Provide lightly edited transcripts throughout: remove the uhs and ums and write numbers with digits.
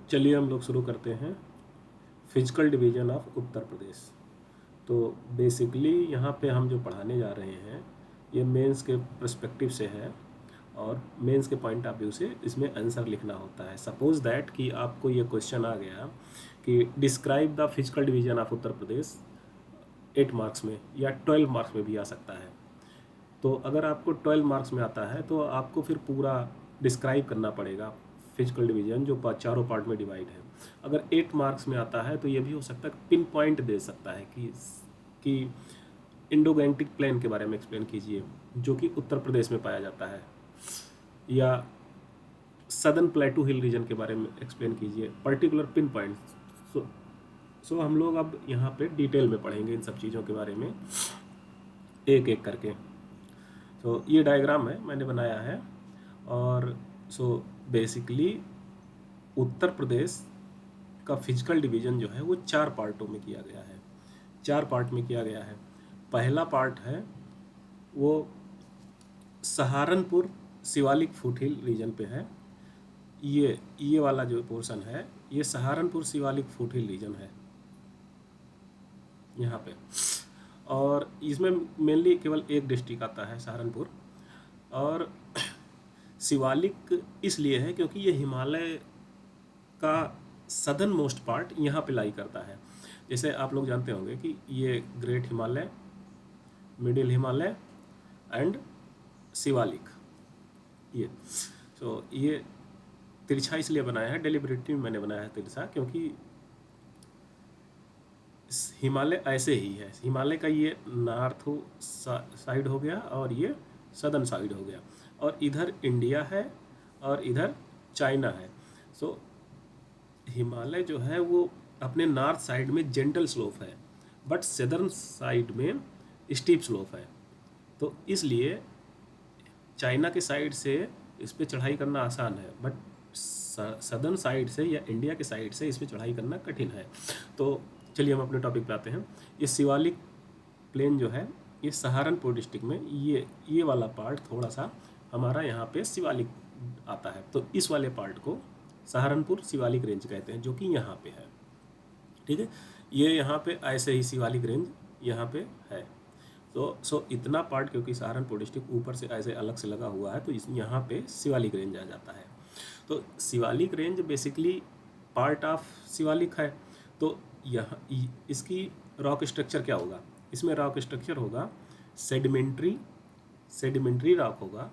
चलिए हम लोग शुरू करते हैं physical division of Uttar Pradesh. तो बेसिकली यहाँ पे हम जो पढ़ाने जा रहे हैं ये मेंस के पर्सपेक्टिव से है और मेंस के पॉइंट ऑफ व्यू से इसमें आंसर लिखना होता है। सपोज दैट कि आपको ये क्वेश्चन आ गया कि describe the physical division of Uttar Pradesh 8 marks में या 12 मार्क्स में भी आ सकता है। तो अगर आपको 12 मार्क्स में आता है तो आपको फिर पूरा डिस्क्राइब करना पड़ेगा फिजिकल डिवीजन जो चारों पार्ट में डिवाइड है। अगर 8 मार्क्स में आता है तो ये भी हो सकता है पिन पॉइंट दे सकता है कि इंडो गैंगटिक प्लेन के बारे में एक्सप्लेन कीजिए जो कि उत्तर प्रदेश में पाया जाता है, या सदर्न प्लेटू हिल रीजन के बारे में एक्सप्लेन कीजिए, पर्टिकुलर पिन पॉइंट। सो हम लोग अब यहाँ पे डिटेल में पढ़ेंगे इन सब चीज़ों के बारे में एक एक करके। तो ये डायग्राम है मैंने बनाया है और बेसिकली उत्तर प्रदेश का फिजिकल डिवीजन जो है वो 4 पार्टों में किया गया है। 4 पार्ट में किया गया है। पहला पार्ट है वो सहारनपुर शिवालिक फुटहिल रीजन पे है। ये वाला जो पोर्शन है ये सहारनपुर शिवालिक फुटहिल रीजन है यहाँ पे, और इसमें मेनली केवल एक डिस्ट्रिक्ट आता है सहारनपुर। और शिवालिक इसलिए है क्योंकि ये हिमालय का सदर्न मोस्ट पार्ट यहाँ पे लाई करता है। जैसे आप लोग जानते होंगे कि ये great Himalaya, middle Himalaya and Shivalik, ये ये तिरछा इसलिए बनाया है, डेलिबरेटली मैंने बनाया है तिरछा, क्योंकि हिमालय ऐसे ही है। हिमालय का ये नॉर्थ साइड हो गया और ये सदर्न साइड हो गया, और इधर इंडिया है और इधर चाइना है। हिमालय जो है वो अपने नॉर्थ साइड में जेंटल स्लोप है, बट सदर्न साइड में स्टीप स्लोप है। तो इसलिए चाइना के साइड से इस पर चढ़ाई करना आसान है, बट सदर्न साइड से या इंडिया के साइड से इस पर चढ़ाई करना कठिन है। तो चलिए हम अपने टॉपिक पे आते हैं। ये शिवालिक प्लेन जो है ये सहारनपुर डिस्ट्रिक्ट में ये वाला पार्ट थोड़ा सा हमारा यहाँ पे शिवालिक आता है। तो इस वाले पार्ट को सहारनपुर शिवालिक रेंज कहते हैं जो कि यहाँ पे है। ठीक है, ये यहाँ पे ऐसे ही शिवालिक रेंज यहाँ पे है। तो इतना पार्ट क्योंकि सहारनपुर डिस्ट्रिक्ट ऊपर से ऐसे अलग से लगा हुआ है तो यहाँ पे शिवालिक रेंज आ जाता है। तो Shivalik range basically part of Shivalik है। तो यहाँ इसकी रॉक स्ट्रक्चर क्या होगा, इसमें रॉक स्ट्रक्चर होगा सेडिमेंट्री रॉक होगा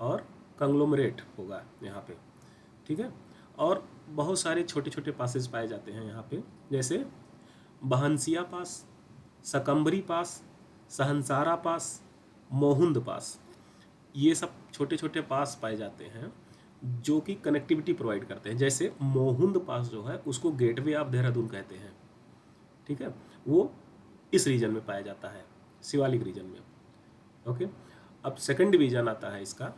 और कंग्लोमरेट होगा यहाँ पे। ठीक है, और बहुत सारे छोटे छोटे पासेस पाए जाते हैं यहाँ पे, जैसे बहनसिया पास, सकम्बरी पास, सहनसारा पास, मोहुंद पास। ये सब छोटे छोटे पास पाए जाते हैं जो कि कनेक्टिविटी प्रोवाइड करते हैं। जैसे मोहुंद पास जो है उसको गेटवे ऑफ देहरादून कहते हैं। ठीक है, वो इस रीजन में पाया जाता है, शिवालिक रीजन में। ओके, अब सेकंड डिवीजन आता है इसका,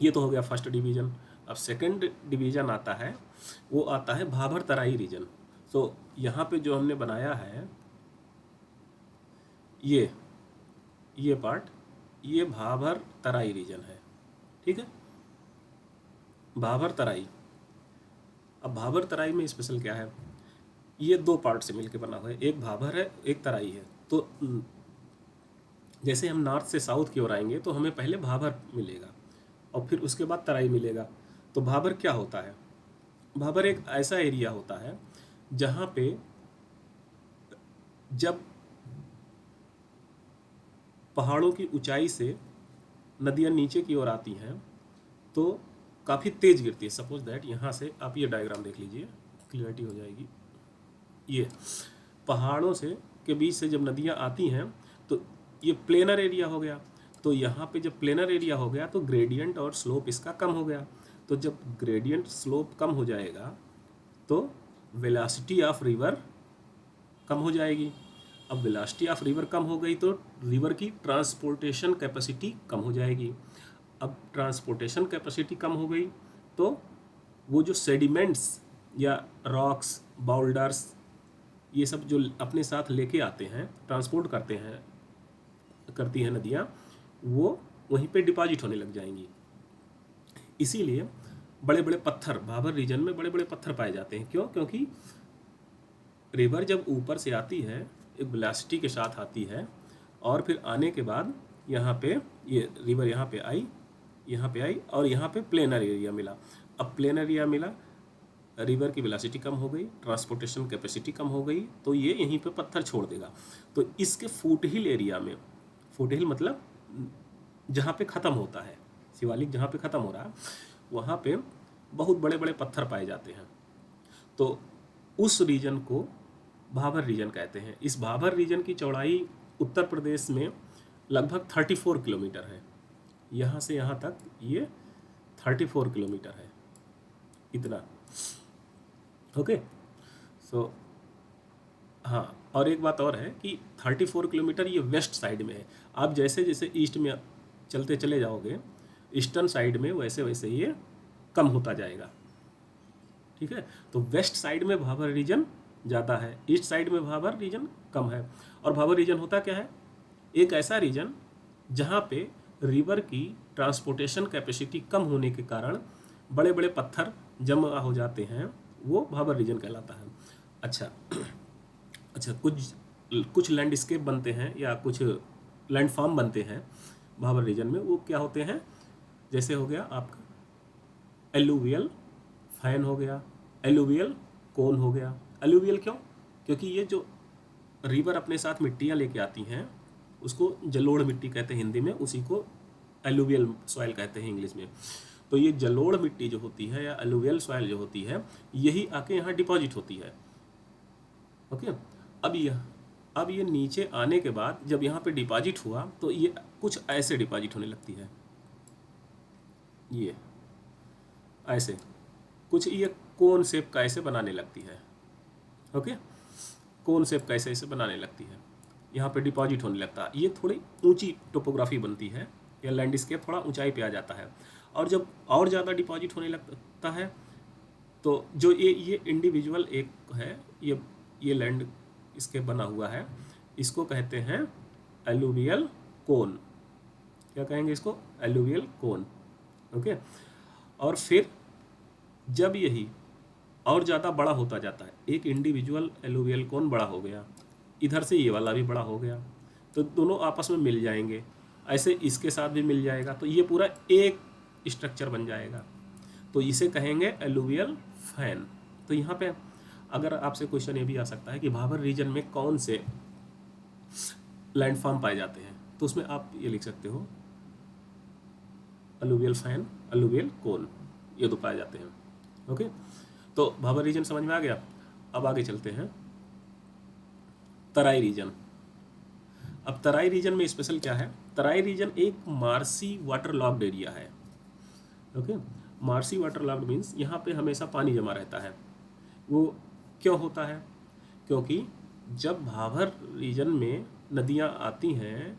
ये तो हो गया फर्स्ट डिवीजन। अब सेकंड डिवीजन आता है, वो आता है भाबर तराई रीजन। तो यहाँ पे जो हमने बनाया है ये पार्ट, ये भाबर तराई रीजन है। ठीक है, भाबर तराई। अब भाबर तराई में स्पेशल क्या है, ये 2 पार्ट से मिलकर बना हुआ है, एक भाबर है एक तराई है। तो जैसे हम नॉर्थ से साउथ की ओर आएंगे तो हमें पहले भाबर मिलेगा और फिर उसके बाद तराई मिलेगा। तो भाबर क्या होता है, भाबर एक ऐसा एरिया होता है जहाँ पे जब पहाड़ों की ऊंचाई से नदियाँ नीचे की ओर आती हैं तो काफ़ी तेज गिरती है। सपोज दैट यहाँ से आप ये डायग्राम देख लीजिए, क्लियरिटी हो जाएगी। ये पहाड़ों से के बीच से जब नदियाँ आती हैं तो ये प्लेनर एरिया हो गया। तो यहाँ पे जब प्लेनर एरिया हो गया तो ग्रेडियंट और स्लोप इसका कम हो गया। तो जब ग्रेडियंट स्लोप कम हो जाएगा तो वेलोसिटी ऑफ रिवर कम हो जाएगी। अब वेलोसिटी ऑफ रिवर कम हो गई तो रिवर की ट्रांसपोर्टेशन कैपेसिटी कम हो जाएगी। अब ट्रांसपोर्टेशन कैपेसिटी कम हो गई तो वो जो सेडिमेंट्स या रॉक्स, बाउल्डर्स, ये सब जो अपने साथ लेके आते हैं, ट्रांसपोर्ट करती हैं नदियाँ, वो वहीं पे डिपॉजिट होने लग जाएंगी। इसीलिए बड़े बड़े पत्थर, भाबर रीजन में बड़े बड़े पत्थर पाए जाते हैं। क्यों? क्योंकि रिवर जब ऊपर से आती है, एक वेलोसिटी के साथ आती है, और फिर आने के बाद यहाँ पे ये रिवर यहाँ पे आई, यहाँ पे आई, और यहाँ पे प्लेनर एरिया मिला। अब प्लेनर एरिया मिला, रिवर की वेलोसिटी कम हो गई, ट्रांसपोर्टेशन कैपेसिटी कम हो गई, तो ये यहीं पे पत्थर छोड़ देगा। तो इसके फुटहिल एरिया में, फुटहिल मतलब जहाँ पे ख़त्म होता है, शिवालिक जहाँ पे ख़त्म हो रहा है, वहाँ पे बहुत बड़े बड़े पत्थर पाए जाते हैं। तो उस रीजन को भाबर रीजन कहते हैं। इस भाबर रीजन की चौड़ाई उत्तर प्रदेश में लगभग 34 किलोमीटर है। यहाँ से यहाँ तक ये 34 किलोमीटर है, इतना। ओके, सो हाँ, और एक बात और है कि 34 किलोमीटर ये वेस्ट साइड में है। आप जैसे जैसे ईस्ट में चलते चले जाओगे, ईस्टर्न साइड में, वैसे वैसे ये कम होता जाएगा। ठीक है, तो वेस्ट साइड में भाबर रीजन ज़्यादा है, ईस्ट साइड में भाबर रीजन कम है। और भाबर रीजन होता क्या है? एक ऐसा रीजन जहाँ पे रिवर की ट्रांसपोर्टेशन कैपेसिटी कम होने के कारण बड़े बड़े पत्थर जमा हो जाते हैं, वो भाबर रीजन कहलाता है। अच्छा अच्छा, कुछ लैंडस्केप बनते हैं या कुछ लैंडफॉर्म बनते हैं भाबर रीजन में, वो क्या होते हैं? जैसे हो गया आपका एलुवियल फैन हो गया, एलुवियल कोन हो गया। एलुवियल क्यों? क्योंकि ये जो रिवर अपने साथ मिट्टियाँ लेके आती हैं, उसको जलोढ़ मिट्टी कहते हैं हिंदी में, उसी को एलुवियल सॉइल कहते हैं इंग्लिश में। तो ये जलोढ़ मिट्टी जो होती है या एलुवियल सॉइल जो होती है, यही आके यहाँ डिपॉजिट होती है। ओके, अब ये नीचे आने के बाद जब यहाँ पे डिपॉजिट हुआ, तो ये कुछ ऐसे डिपॉजिट होने लगती है, ये ऐसे कुछ ये कोन शेप का ऐसे बनाने लगती है। ओके, कोन शेप का ऐसे बनाने लगती है, यहाँ पे डिपॉजिट होने लगता है। ये थोड़ी ऊंची टोपोग्राफी बनती है, या लैंडस्केप थोड़ा ऊंचाई पे आ जाता है। और जब और ज़्यादा डिपॉजिट होने लगता है, तो जो ये इंडिविजुअल एक है, ये लैंड इसके बना हुआ है, इसको कहते हैं एलुवियल कोन। क्या कहेंगे इसको? एलुवियल कोन। ओके, और फिर जब यही और ज़्यादा बड़ा होता जाता है, एक इंडिविजुअल एलुवियल कोन बड़ा हो गया, इधर से ये वाला भी बड़ा हो गया, तो दोनों आपस में मिल जाएंगे, ऐसे इसके साथ भी मिल जाएगा, तो ये पूरा एक स्ट्रक्चर बन जाएगा। तो इसे कहेंगे एलुवियल फैन। तो यहाँ पे अगर आपसे क्वेश्चन ये भी आ सकता है कि भाबर रीजन में कौन से लैंडफॉर्म पाए जाते हैं, तो उसमें आप ये लिख सकते हो एलुवियल फैन, एलुवियल कोन, ये दो पाए जाते हैं। ओके, तो भाबर रीजन समझ में आ गया। अब आगे चलते हैं तराई रीजन। अब तराई रीजन में स्पेशल क्या है? तराई रीजन एक मार्सी वाटर लॉक्ड एरिया है। Okay, marshy water locked means यहाँ पे हमेशा पानी जमा रहता है। वो क्यों होता है? क्योंकि जब भाबर रीजन में नदियाँ आती हैं,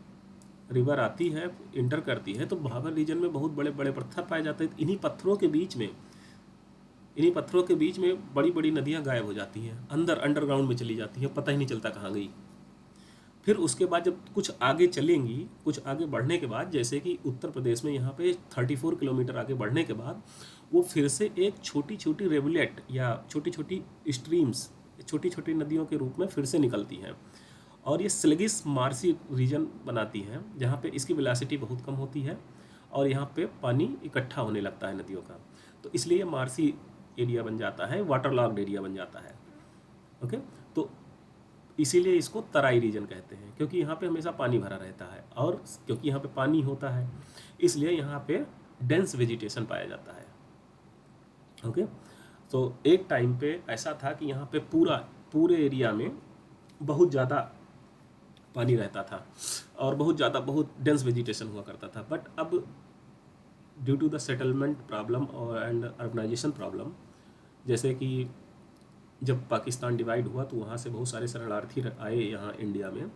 रिवर आती है, इंटर करती है, तो भाबर रीजन में बहुत बड़े बड़े पत्थर पाए जाते हैं। इन्हीं पत्थरों के बीच में बड़ी बड़ी नदियाँ गायब हो जाती हैं, अंदर अंडरग्राउंड में चली जाती हैं, पता ही नहीं चलता कहाँ गई। फिर उसके बाद जब कुछ आगे चलेंगी, कुछ आगे बढ़ने के बाद, जैसे कि उत्तर प्रदेश में यहाँ पे 34 किलोमीटर आगे बढ़ने के बाद, वो फिर से एक छोटी छोटी रिवुलेट या छोटी छोटी स्ट्रीम्स, छोटी छोटी नदियों के रूप में फिर से निकलती हैं, और ये स्लगिस मार्सी रीजन बनाती हैं, जहाँ पे इसकी वेलोसिटी बहुत कम होती है और यहाँ पे पानी इकट्ठा होने लगता है नदियों का, तो इसलिए ये मार्सी एरिया बन जाता है, वाटर लॉक्ड एरिया बन जाता है। ओके, तो इसीलिए इसको तराई रीजन कहते हैं, क्योंकि यहाँ पे हमेशा पानी भरा रहता है, और क्योंकि यहाँ पे पानी होता है, इसलिए यहाँ पे डेंस वेजिटेशन पाया जाता है। ओके, तो एक टाइम पे ऐसा था कि यहाँ पे पूरे एरिया में बहुत ज़्यादा पानी रहता था और बहुत डेंस वेजिटेशन हुआ करता था। बट अब due to the settlement problem और एंड अर्बनाइजेशन प्रॉब्लम, जैसे कि जब पाकिस्तान डिवाइड हुआ तो वहाँ से बहुत सारे शरणार्थी आए यहाँ इंडिया में,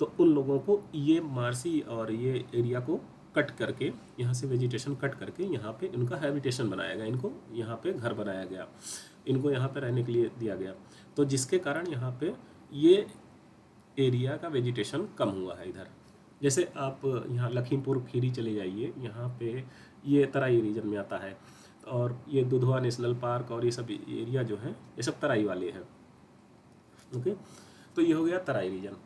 तो उन लोगों को ये मार्सी और ये एरिया को कट करके, यहाँ से वेजिटेशन कट करके यहाँ पे इनका हैबिटेशन बनाया गया, इनको यहाँ पे घर बनाया गया, इनको यहाँ पे रहने के लिए दिया गया, तो जिसके कारण यहाँ पे ये एरिया का वेजिटेशन कम हुआ है इधर। जैसे आप यहाँ लखीमपुर खीरी चले जाइए, यहाँ पे ये तराई रीजन में आता है, और ये दुधवा नेशनल पार्क और ये सब एरिया जो हैं ये सब तराई वाले हैं। ओके, तो ये हो गया तराई रीजन।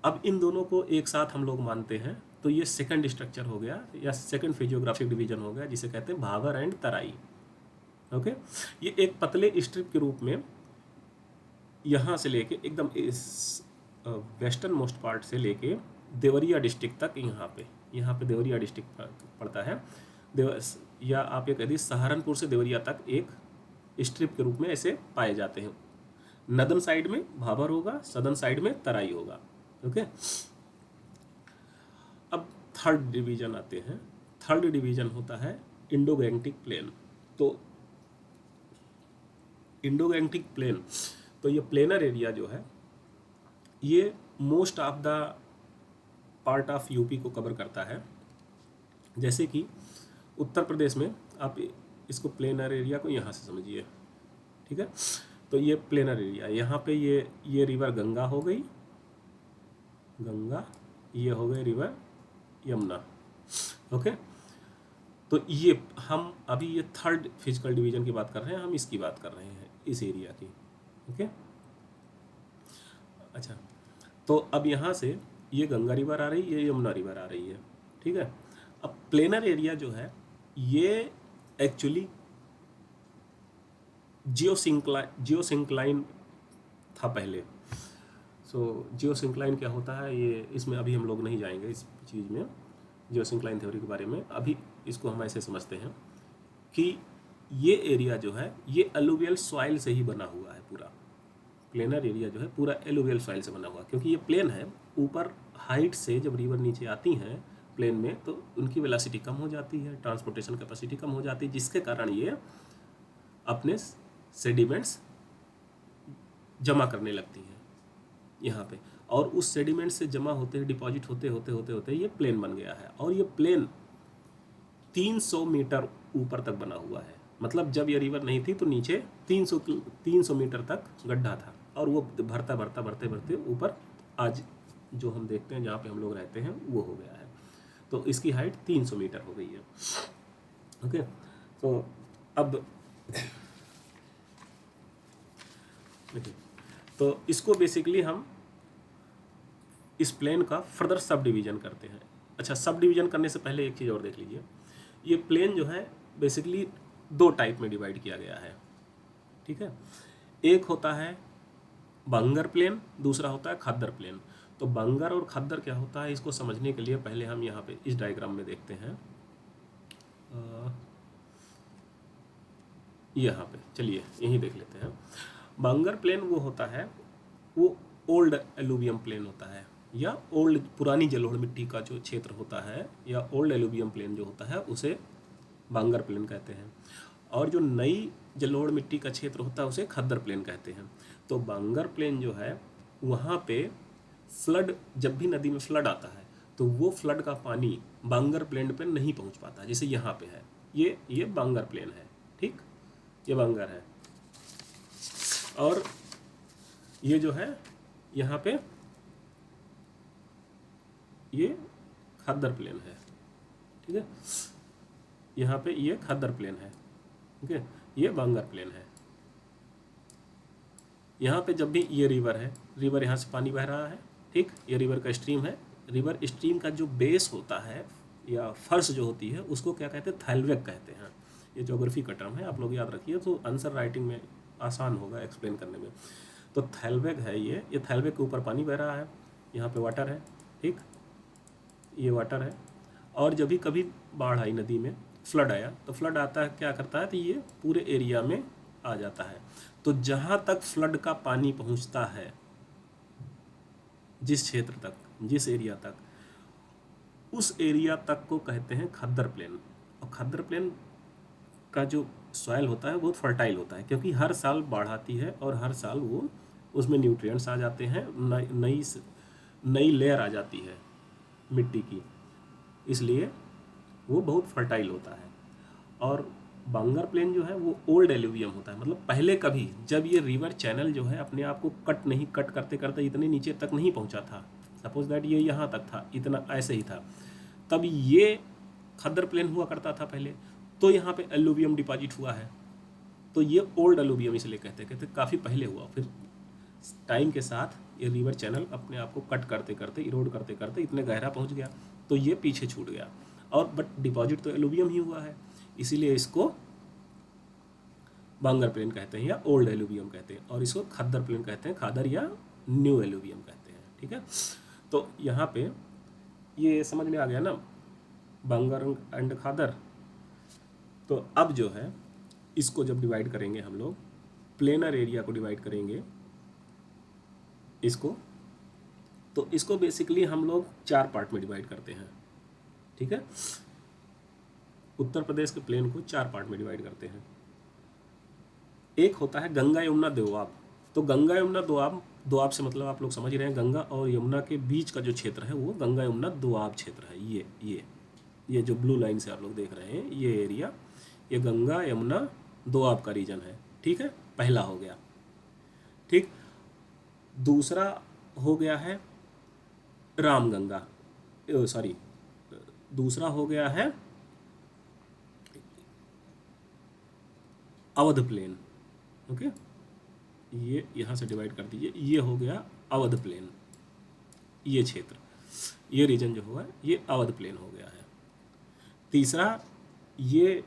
अब इन दोनों को एक साथ हम लोग मानते हैं, तो ये सेकंड स्ट्रक्चर हो गया या सेकंड फिजियोग्राफिक डिवीजन हो गया, जिसे कहते हैं भाबर एंड तराई। ओके, ये एक पतले स्ट्रिप के रूप में यहाँ से लेके एकदम इस वेस्टर्न मोस्ट पार्ट से लेके देवरिया डिस्ट्रिक्ट तक, यहाँ पे देवरिया डिस्ट्रिक्ट पड़ता है, या आप ये कह दीजिए सहारनपुर से देवरिया तक एक स्ट्रिप के रूप में ऐसे पाए जाते हैं। नदन साइड में भाबर होगा, सदन साइड में तराई होगा। ओके, अब थर्ड डिवीजन आते हैं। थर्ड डिवीजन होता है इंडो गैंगटिक प्लेन। तो इंडो गैंगटिक प्लेन, तो ये प्लेनर एरिया जो है ये most of the part of UP को कवर करता है। जैसे कि उत्तर प्रदेश में आप इसको प्लेनर एरिया को यहाँ से समझिए, ठीक है। तो ये प्लेनर एरिया, यहाँ पे ये रिवर गंगा हो गई, गंगा, ये हो गई रिवर यमुना। ओके, तो ये हम अभी ये थर्ड फिजिकल डिवीजन की बात कर रहे हैं, हम इसकी बात कर रहे हैं, इस एरिया की। ओके, अच्छा, तो अब यहाँ से ये गंगा रिवर आ रही है, ये यमुना रिवर आ रही है, ठीक है। अब प्लेनर एरिया जो है ये एक्चुअली जियोसिंक्लाइन था पहले। सो जियोसिंक्लाइन क्या होता है, ये इसमें अभी हम लोग नहीं जाएंगे इस चीज़ में, जियोसिंक्लाइन थ्योरी के बारे में। अभी इसको हम ऐसे समझते हैं कि ये एरिया जो है ये एलुवियल सॉइल से ही बना हुआ है। पूरा प्लेनर एरिया जो है पूरा एलुवियल सॉइल से बना हुआ है, क्योंकि ये प्लेन है। ऊपर हाइट से जब रिवर नीचे आती हैं प्लेन में तो उनकी वेलोसिटी कम हो जाती है, ट्रांसपोर्टेशन कैपेसिटी कम हो जाती है, जिसके कारण ये अपने सेडिमेंट्स जमा करने लगती हैं यहाँ पे, और उस सेडिमेंट से जमा होते डिपॉजिट होते ये प्लेन बन गया है। और ये प्लेन 300 मीटर ऊपर तक बना हुआ है। मतलब जब ये रिवर नहीं थी तो नीचे 300 मीटर तक गड्ढा था, और वो भरते ऊपर आज जो हम देखते हैं जहाँ पे हम लोग रहते हैं वो हो गया है। तो इसकी हाइट 300 मीटर हो गई है। ओके, तो अब देखिए, तो इसको बेसिकली हम इस प्लेन का फर्दर सब डिवीजन करते हैं। अच्छा, सब डिवीजन करने से पहले एक चीज़ और देख लीजिए, ये प्लेन जो है बेसिकली दो टाइप में डिवाइड किया गया है, ठीक है। एक होता है बंगर प्लेन, दूसरा होता है खद्दर प्लेन। तो बंगर और खद्दर क्या होता है, इसको समझने के लिए पहले हम यहाँ पे इस डायग्राम में देखते हैं। यहाँ पे चलिए यहीं देख लेते हैं। बंगर प्लेन वो होता है, वो ओल्ड एलुवियम प्लेन होता है, या ओल्ड पुरानी जलोढ़ मिट्टी का जो क्षेत्र होता है, या ओल्ड एलुवियम प्लेन जो होता है उसे बांगर प्लेन कहते हैं। और जो नई जलोढ़ मिट्टी का क्षेत्र होता है उसे खद्दर प्लेन कहते हैं। तो बांगर प्लेन जो है वहाँ पे फ्लड, जब भी नदी में फ्लड आता है तो वो फ्लड का पानी बांगर प्लेन पे नहीं पहुँच पाता, जैसे यहाँ पे है। ये बांगर प्लेन है, ठीक, ये बांगर है। और ये जो है यहाँ पे ये खद्दर प्लेन है, ठीक है। यहाँ पे ये खद्दर प्लेन है, ठीक है, ये बांगर प्लेन है। यहाँ पे जब भी ये रिवर है, रिवर यहाँ से पानी बह रहा है, ठीक, ये रिवर का स्ट्रीम है। रिवर स्ट्रीम का जो बेस होता है या फर्श जो होती है उसको क्या कहते हैं, थैलवेग कहते हैं। ये ज्योग्राफी का टर्म है, आप लोग याद रखिए, तो आंसर राइटिंग में आसान होगा एक्सप्लेन करने में। तो थैलवेग है ये थैलवेग के ऊपर पानी बह रहा है, यहाँ पे वाटर है, ठीक, ये वाटर है। और जब भी कभी बाढ़ आई, नदी में फ्लड आया, तो फ्लड आता है क्या करता है, तो ये पूरे एरिया में आ जाता है। तो जहाँ तक फ्लड का पानी पहुँचता है, जिस क्षेत्र तक, जिस एरिया तक, उस एरिया तक को कहते हैं खद्दर प्लेन। और खद्दर प्लेन का जो सॉइल होता है बहुत फर्टाइल होता है, क्योंकि हर साल बाढ़ आती है और हर साल वो उसमें न्यूट्रिएंट्स आ जाते हैं, नई लेयर आ जाती है मिट्टी की, इसलिए वो बहुत फर्टाइल होता है। और बांगर प्लेन जो है वो ओल्ड एलुवियम होता है, मतलब पहले कभी जब ये रिवर चैनल जो है अपने आप को कट करते करते इतने नीचे तक नहीं पहुंचा था, सपोज दैट ये यहाँ तक था, इतना ऐसे ही था, तब ये खद्दर प्लेन हुआ करता था पहले, तो यहाँ पे एलुवियम डिपॉजिट हुआ है, तो ये ओल्ड एलुवियम इसलिए कहते काफ़ी पहले हुआ। फिर टाइम के साथ ये रिवर चैनल अपने आप को कट करते करते, इरोड करते करते इतने गहरा पहुँच गया, तो ये पीछे छूट गया। और बट डिपॉजिट तो एलुवियम ही हुआ है, इसीलिए इसको बांगर प्लेन कहते हैं या ओल्ड एलुवियम कहते हैं, और इसको खद्दर प्लेन कहते हैं, खादर या न्यू एलुवियम कहते हैं। ठीक है, तो यहाँ पे ये समझ में आ गया ना, बांगर एंड खादर। तो अब जो है इसको जब डिवाइड करेंगे हम लोग, प्लेनर एरिया को डिवाइड करेंगे इसको, तो इसको बेसिकली हम लोग 4 पार्ट में डिवाइड करते हैं। ठीक है, उत्तर प्रदेश के प्लेन को 4 पार्ट में डिवाइड करते हैं। एक होता है गंगा यमुना दोआब। तो गंगा यमुना दोआब, दोआब से मतलब आप लोग समझ रहे हैं, गंगा और यमुना के बीच का जो क्षेत्र है वो गंगा यमुना दोआब क्षेत्र है। ये जो ब्लू लाइन से आप लोग देख रहे हैं ये एरिया, ये गंगा यमुना दोआब का रीजन है। ठीक है, पहला हो गया। ठीक, दूसरा हो गया है रामगंगा, सॉरी, दूसरा हो गया है अवध प्लेन। ओके, ये यहाँ से डिवाइड कर दीजिए, ये हो गया अवध प्लेन, ये क्षेत्र, ये रीजन जो हुआ ये अवध प्लेन हो गया है। तीसरा ये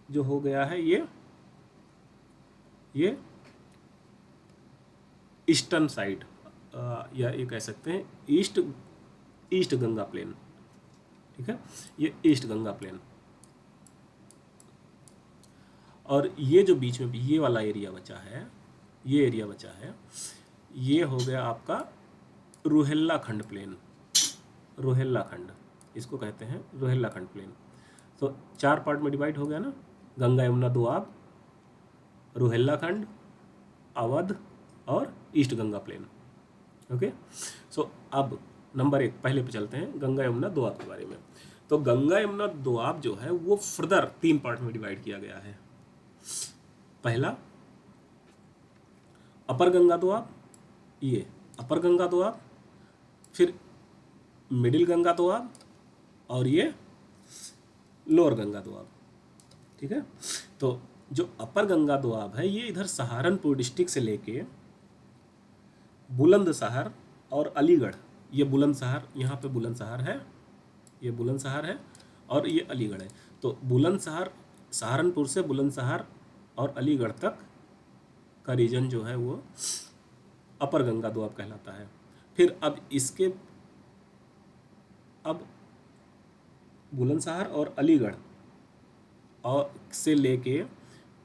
जो हो गया है ये ईस्टर्न साइड, या ये कह सकते हैं ईस्ट गंगा प्लेन। ठीक है, ये ईस्ट गंगा प्लेन। और ये जो बीच में ये वाला एरिया बचा है, ये एरिया बचा है, ये हो गया आपका रोहिल्लाखंड प्लेन। रोहिल्लाखंड इसको कहते हैं, रोहिल्लाखंड प्लेन। तो 4 पार्ट में डिवाइड हो गया ना, गंगा यमुना दोआब, रोहिल्लाखंड, अवध और ईस्ट गंगा प्लेन। ओके, सो अब नंबर 1 पहले पे चलते हैं, गंगा यमुना दोआब के बारे में। तो गंगा यमुना दोआब जो है वो फर्दर 3 पार्ट में डिवाइड किया गया है। पहला अपर गंगा दोआब, ये अपर गंगा दोआब, फिर मिडिल गंगा दोआब, और ये लोअर गंगा दोआब। ठीक है, तो जो अपर गंगा दोआब है ये इधर सहारनपुर डिस्ट्रिक्ट से लेके बुलंदशहर और अलीगढ़, ये बुलंदशहर, यहाँ पे बुलंदशहर है, ये बुलंदशहर है और ये अलीगढ़ है। तो बुलंदशहर, सहारनपुर से बुलंदशहर और अलीगढ़ तक का रीजन जो है वो अपर गंगा दोआब कहलाता है। फिर अब बुलंदशहर और अलीगढ़ और से लेके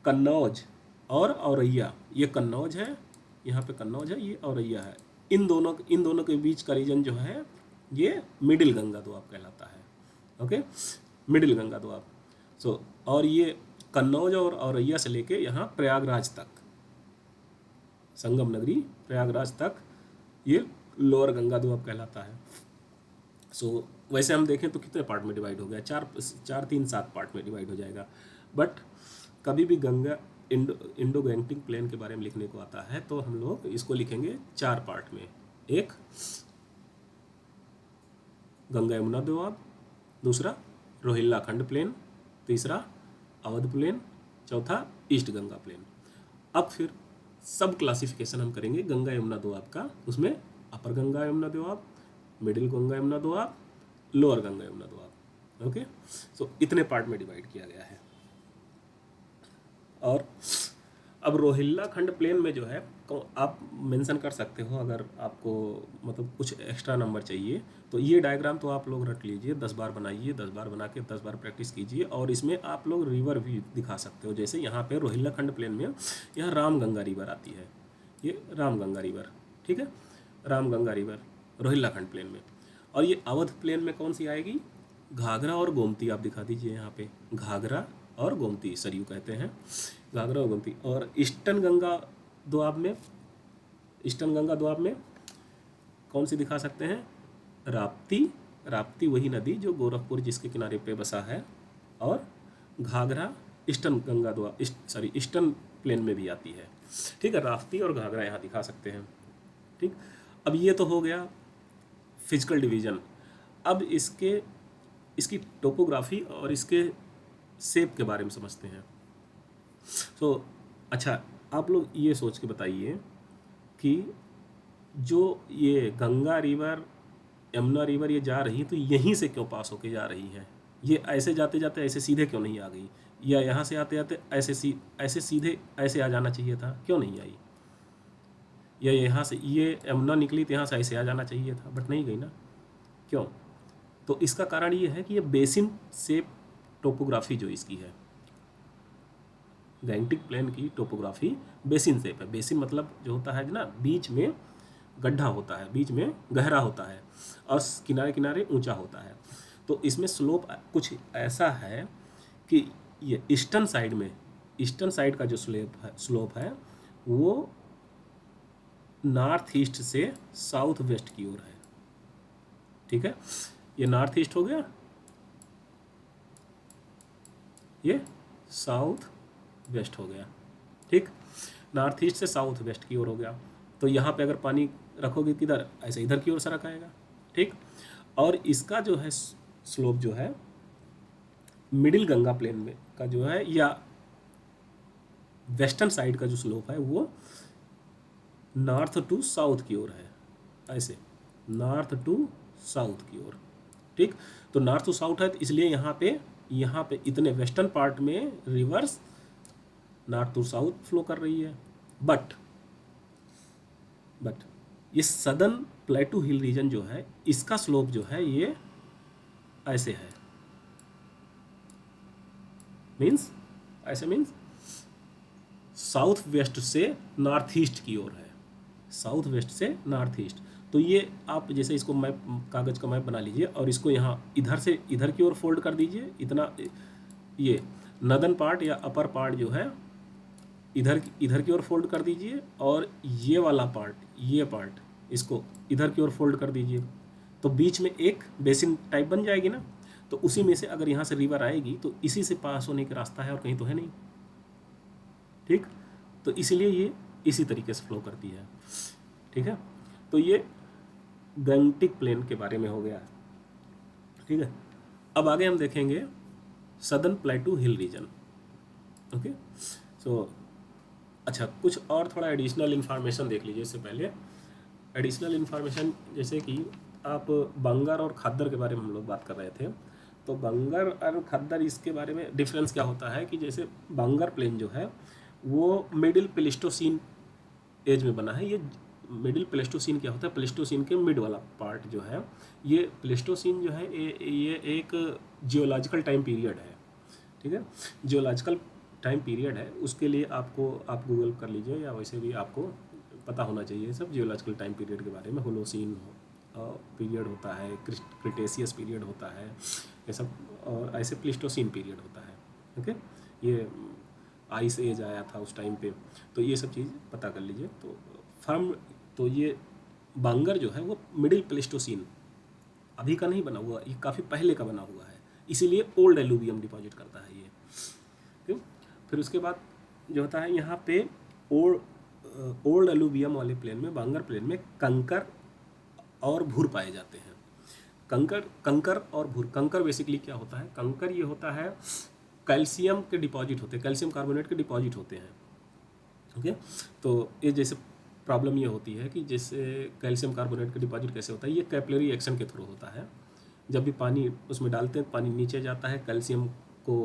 कन्नौज और औरैया, ये कन्नौज है, यहाँ पे कन्नौज है, ये औरैया है, इन दोनों के बीच का रीजन जो है ये मिडिल गंगा दोआब कहलाता है। Okay, middle Ganga Doab. So और ये कन्नौज और औरैया से लेके यहाँ प्रयागराज तक, संगम नगरी प्रयागराज तक, ये लोअर गंगा दोआब कहलाता है। सो वैसे हम देखें तो कितने पार्ट में डिवाइड हो गया, 4 3 7 पार्ट में डिवाइड हो जाएगा। बट कभी भी गंगा इंडो गैंगटिक प्लेन के बारे में लिखने को आता है तो हम लोग इसको लिखेंगे 4 पार्ट में। एक गंगा यमुना दोआब, दूसरा रोहिल्लाखंड प्लेन, तीसरा अवध प्लेन, चौथा ईस्ट गंगा प्लेन। अब फिर सब क्लासिफिकेशन हम करेंगे गंगा यमुना दोआब का, उसमें upper Ganga Yamuna Doab, middle Ganga Yamuna Doab, lower Ganga Yamuna Doab. Okay, so इतने पार्ट में डिवाइड किया गया है। और अब रोहिल्लाखंड प्लेन में जो है आप मेंशन कर सकते हो, अगर आपको मतलब कुछ एक्स्ट्रा नंबर चाहिए तो ये डायग्राम तो आप लोग रट लीजिए, 10 बार बनाइए, 10 बार बना के 10 बार प्रैक्टिस कीजिए। और इसमें आप लोग रिवर भी दिखा सकते हो, जैसे यहाँ पे रोहिल्लाखंड प्लेन में यहाँ रामगंगा रिवर आती है, ये रामगंगा रिवर। ठीक है, रामगंगा रिवर रोहिल्लाखंड प्लेन में। और ये अवध प्लेन में कौन सी आएगी, घाघरा और गोमती आप दिखा दीजिए यहाँ पे, घाघरा और गोमती, सरयू कहते हैं, घाघरा और गोमती। और ईस्टर्न गंगा दोआब में कौन सी दिखा सकते हैं, राप्ती वही नदी जो गोरखपुर जिसके किनारे पे बसा है, और घाघरा ईस्टर्न प्लेन में भी आती है। ठीक है, राप्ती और घाघरा यहाँ दिखा सकते हैं। ठीक, अब ये तो हो गया फिजिकल डिवीजन। अब इसके इसकी टोपोग्राफी और इसके शेप के बारे में समझते हैं। तो अच्छा, आप लोग ये सोच के बताइए कि जो ये गंगा रिवर, यमुना रिवर ये जा रही, तो यहीं से क्यों पास होके जा रही है? ये ऐसे जाते जाते ऐसे सीधे क्यों नहीं आ गई? या यहाँ से आते आते ऐसे सीधे ऐसे आ जाना चाहिए था, क्यों नहीं आई? या यहाँ से ये यमुना निकली तो यहाँ से ऐसे आ जाना चाहिए था, बट नहीं गई ना, क्यों? तो इसका कारण ये है कि ये बेसिन शेप टोपोग्राफी जो इसकी है, गैंगटिक प्लेन की टोपोग्राफी बेसिन शेप है। बेसिन मतलब जो होता है ना, बीच में गड्ढा होता है, बीच में गहरा होता है और किनारे किनारे ऊंचा होता है। तो इसमें स्लोप कुछ ऐसा है कि ये ईस्टर्न साइड में, ईस्टर्न साइड का जो स्लोप है वो नॉर्थ ईस्ट से साउथ वेस्ट की ओर है। ठीक है, ये नॉर्थ ईस्ट हो गया, ये साउथ वेस्ट हो गया। ठीक, नॉर्थ ईस्ट से साउथ वेस्ट की ओर हो गया। तो यहाँ पे अगर पानी रखोगे किधर, ऐसे इधर की ओर सरक आएगा। ठीक, और इसका जो है स्लोप जो है मिडिल गंगा प्लेन में का जो है, या वेस्टर्न साइड का जो स्लोप है वो नॉर्थ टू साउथ की ओर है, ऐसे नॉर्थ टू साउथ की ओर। ठीक, तो नॉर्थ टू साउथ है, तो इसलिए यहाँ पे इतने वेस्टर्न पार्ट में rivers north to south flow कर रही है। बट ये सदर्न प्लेटू हिल रीजन जो है, इसका स्लोप जो है ये ऐसे है, मीन्स ऐसे मीन्स साउथ वेस्ट से नॉर्थ ईस्ट की ओर है, साउथ वेस्ट से नॉर्थ ईस्ट। तो ये आप जैसे इसको मैप, कागज़ का मैप बना लीजिए और इसको यहाँ इधर से इधर की ओर फोल्ड कर दीजिए। इतना ये नदन पार्ट या अपर पार्ट जो है इधर की ओर फोल्ड कर दीजिए, और ये वाला पार्ट, ये पार्ट इसको इधर की ओर फोल्ड कर दीजिए। तो बीच में एक बेसिन टाइप बन जाएगी ना। तो उसी में से अगर यहाँ से रिवर आएगी तो इसी से पास होने का रास्ता है, और कहीं तो है नहीं। ठीक, तो इसीलिए ये इसी तरीके से फ्लो करती है। ठीक है, तो ये गैंगटिक प्लेन के बारे में हो गया। ठीक है, अब आगे हम देखेंगे सदर्न प्लेटू हिल रीजन। ओके, सो अच्छा, कुछ और थोड़ा एडिशनल इन्फॉर्मेशन देख लीजिए इससे पहले। एडिशनल इन्फॉर्मेशन जैसे कि आप बंगर और खद्दर के बारे में हम लोग बात कर रहे थे। तो बंगर और खद्दर, इसके बारे में डिफरेंस क्या होता है कि जैसे बंगर प्लेन जो है वो मिडिल प्लेस्टोसीन एज में बना है। ये मिडिल प्लेस्टोसीन क्या होता है, प्लेस्टोसीन के मिड वाला पार्ट जो है, ये प्लेस्टोसीन जो है ये एक जियोलॉजिकल टाइम पीरियड है। ठीक है, जियोलॉजिकल टाइम पीरियड है, उसके लिए आप गूगल कर लीजिए, या वैसे भी आपको पता होना चाहिए सब जियोलॉजिकल टाइम पीरियड के बारे में। होलोसीन पीरियड होता है, क्रिटेशियस पीरियड होता है, ये सब, और ऐसे प्लेस्टोसीन पीरियड होता है। ओके, ये आइस एज आया था उस टाइम पे, तो ये सब चीज़ पता कर लीजिए। तो ये बांगर जो है वो मिडिल प्लेस्टोसीन, अभी का नहीं बना हुआ, ये काफ़ी पहले का बना हुआ है, इसीलिए ओल्ड एलुवियम डिपॉजिट करता है ये। ठीक, फिर उसके बाद जो होता है यहाँ पे ओल्ड एलुवियम वाले प्लेन में, बांगर प्लेन में कंकर और भूर पाए जाते हैं। कंकर और भूर, कंकर बेसिकली क्या होता है, कंकर ये होता है कैल्शियम के डिपॉजिट होते हैं, कैल्शियम कार्बोनेट के डिपॉजिट होते हैं। ओके, तो ये जैसे प्रॉब्लम ये होती है कि जैसे कैल्शियम कार्बोनेट का डिपॉजिट कैसे होता है, ये कैपिलरी एक्शन के थ्रू होता है। जब भी पानी उसमें डालते हैं, पानी नीचे जाता है, कैल्शियम को,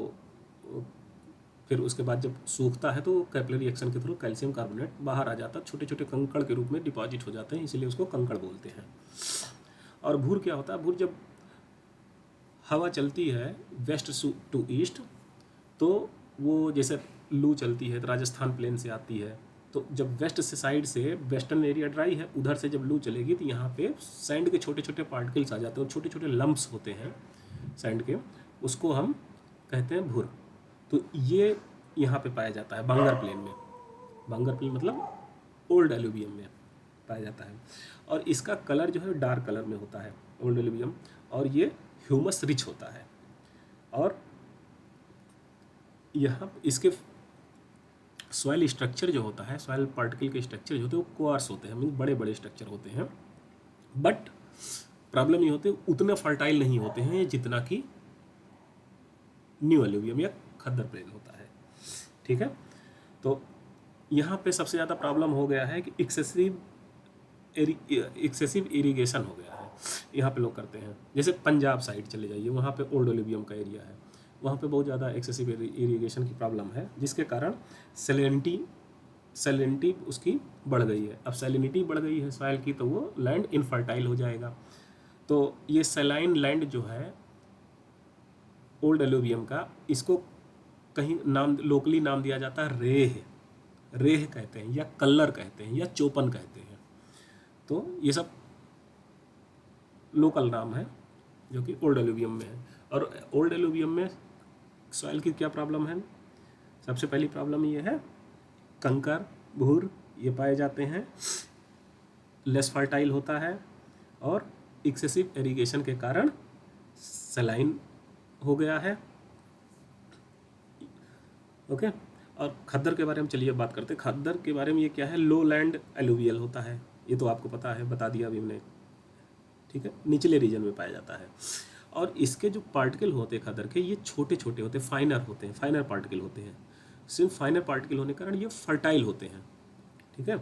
फिर उसके बाद जब सूखता है तो कैपिलरी एक्शन के थ्रू कैल्शियम कार्बोनेट बाहर आ जाता है, छोटे छोटे कंकड़ के रूप में डिपॉजिट हो जाते हैं, इसीलिए उसको कंकड़ बोलते हैं। और भूर क्या होता है, भूर जब हवा चलती है वेस्ट टू ईस्ट, तो वो जैसे लू चलती है तो राजस्थान प्लेन से आती है, तो जब वेस्ट से साइड से वेस्टर्न एरिया ड्राई है, उधर से जब लू चलेगी तो यहाँ पे सैंड के छोटे छोटे पार्टिकल्स आ जाते हैं, और छोटे छोटे लम्प्स होते हैं सैंड के, उसको हम कहते हैं भूर। तो ये यहाँ पे पाया जाता है बांगर प्लेन में। बांगर प्लेन मतलब ओल्ड एलुवियम में पाया जाता है, और इसका कलर जो है डार्क कलर में होता है ओल्ड एलुवियम, और ये ह्यूमस रिच होता है। और यहाँ इसके सॉइल स्ट्रक्चर जो होता है, सॉइल पार्टिकल के स्ट्रक्चर जो होते हैं वो कोआर्स होते हैं, मीन बड़े बड़े स्ट्रक्चर होते हैं। बट प्रॉब्लम ये होते हैं उतने फर्टाइल नहीं होते हैं जितना कि न्यू एलुवियम या खद्दर प्लेन होता है। ठीक है, तो यहाँ पे सबसे ज़्यादा प्रॉब्लम हो गया है कि एक्सेसिव इरिगेशन हो गया है। यहाँ पे लोग करते हैं, जैसे पंजाब साइड चले जाइए, वहाँ पे ओल्ड एलुवियम का एरिया है, वहाँ पे बहुत ज़्यादा एक्सेसिव इरिगेशन की प्रॉब्लम है, जिसके कारण सैलिनिटी उसकी बढ़ गई है। अब सैलिनिटी बढ़ गई है सॉइल की, तो वो लैंड इनफर्टाइल हो जाएगा। तो ये सैलाइन लैंड जो है ओल्ड एलुवियम का, इसको कहीं लोकली नाम दिया जाता है रेह कहते हैं, या कल्लर कहते हैं, या चोपन कहते हैं। तो ये सब लोकल नाम है जो कि ओल्ड एलुवियम में है। और ओल्ड एलुवियम में सॉइल की क्या प्रॉब्लम है? सबसे पहली प्रॉब्लम ये है कंकर भूर ये पाए जाते हैं, लेस फर्टाइल होता है, और एक्सेसिव इरिगेशन के कारण सलाइन हो गया है। ओके, और खद्दर के बारे में चलिए बात करते हैं। खद्दर के बारे में ये क्या है? लो लैंड एलुवियल होता है, ये तो आपको पता है, बता दिया अभी मैंने। ठीक है, निचले रीजन में पाया जाता है, और इसके जो पार्टिकल होते हैं खद्दर के, ये छोटे छोटे होते हैं, फाइनर होते हैं, फाइनर पार्टिकल होते हैं। सिर्फ फाइनर पार्टिकल होने के कारण ये फर्टाइल होते हैं। ठीक है,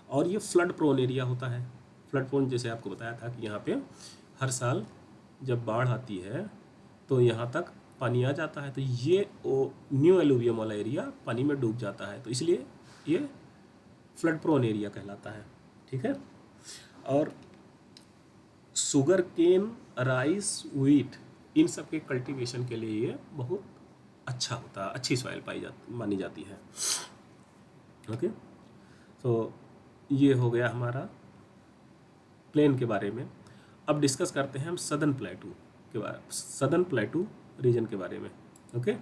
और ये फ्लड प्रोन एरिया होता है। फ्लड प्रोन जैसे आपको बताया था कि यहाँ पे हर साल जब बाढ़ आती है तो यहाँ तक पानी आ जाता है, तो ये न्यू एलुवियम वाला एरिया पानी में डूब जाता है, तो इसलिए ये फ्लड प्रोन एरिया कहलाता है। ठीक है, और शुगर केन, राइस, व्हीट, इन सब के कल्टीवेशन के लिए ये बहुत अच्छा होता है, अच्छी सॉइल मानी जाती है। ओके, तो ये हो गया हमारा प्लेन के बारे में। अब डिस्कस करते हैं हम सदर्न प्लेटू के बारे, सदर्न प्लेटू रीजन के बारे में। ओके,